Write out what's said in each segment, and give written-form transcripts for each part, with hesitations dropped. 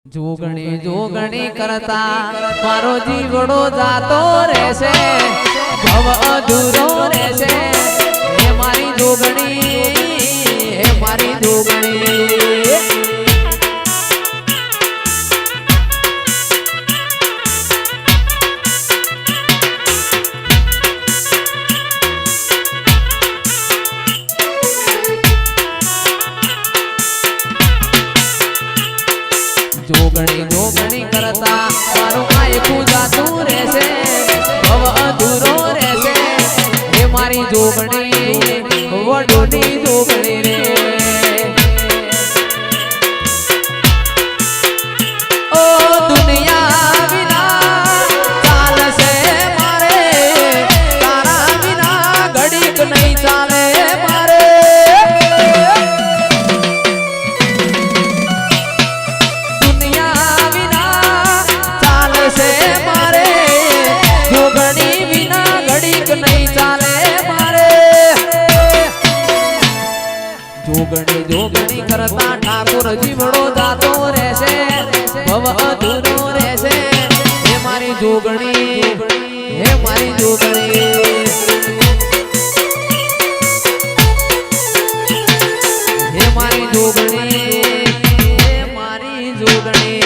જોગણી જોગણી કરતા મારો જીવડો જાતો રહેશે, ભવ અધૂરો રહેશે. હે મારી જોગણી, હે મારી જોગણી. જોગણી જોગણી કરતા મારું આયખું જાતું રહેશે, ભવ અધૂરો રહેશે. હે મારી જોગણી, વડોની જોગણી રે. ઓ દુનિયા વિના ચાલશે મારે, તારા વિના ઘડીક નહીં ચાલે મારે. જોગણી જોગણી કરતા ઠાકોર જીવડો જાતો રહેશે, ભવ અધૂરો રહેશે. હે મારી જોગણી, હે મારી જોગણી. હે મારી જોગણી, હે મારી જોગણી.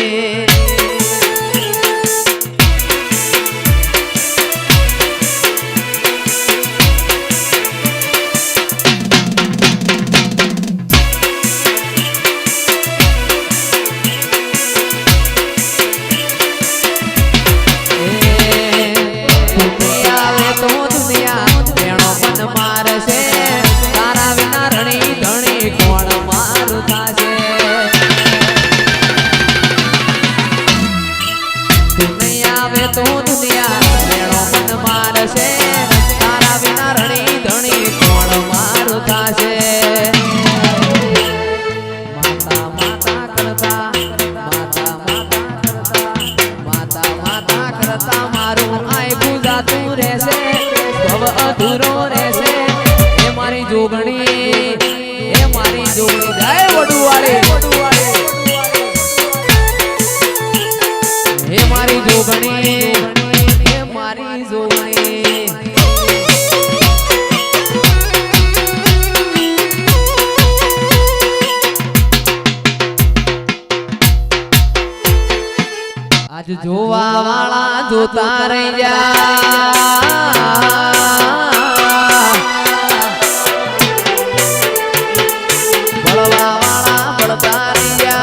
તો દુનિયા મેળો મન મારશે, તારા વિના રણી ધણી કોણ મારું થાશે. માતા માતા કરતા, માતા માતા કરતા, માતા માતા કરતા મારું આયખું જાતું રહેશે, ભવ અધૂરો રહેશે. હે મારી જોગણી, હે મારી જોગણી. જય વડુવાળી. હે મારી જોગણી, હે મારી જોગણી. આજ જોવા વાળા જોતા રહી જા, બળવા વાળા બળતા રહી જા.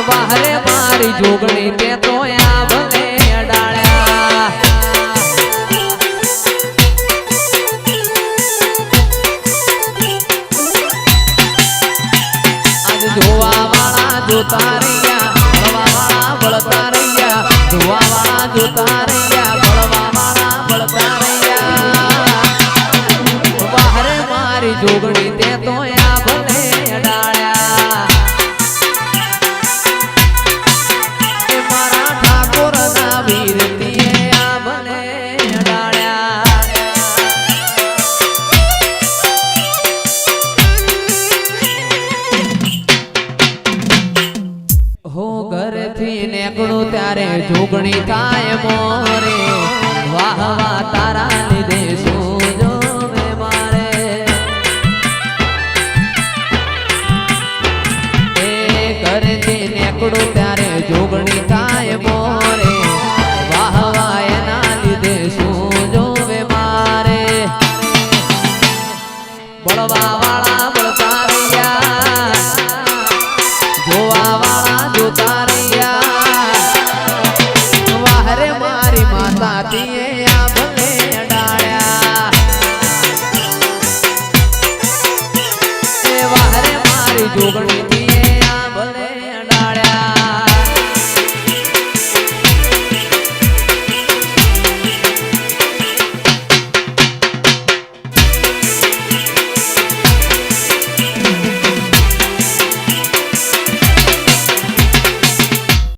બહારે મારી જોગણી તે તો આ ભલે અડાળ્યા. આજ જોવા વાળા જોતા રહ્યા, બળવા વાળા બળતા રહ્યા. જોવા વાળા જોતા રહ્યા, બળવા વાળા બળતા રહ્યા. બહારે મારી જોગણી તે તો આ ભલે અડાળ્યા. ત્યારે જોગણી થાય મોરે, વાહ વાહ તારા લીધે શું જોવે મારે. એ ઘરેથી નીકળું ત્યારે જોગણી થાય મોરે, વાહ વાહ એના લીધે શું જોવે મારે. બળવા વાળા બળતા રહ્યા, જોવા વાળા જોતા રહ્યા. આ ભલે અડાળ્યા. એ વાહરે મારી જોગણી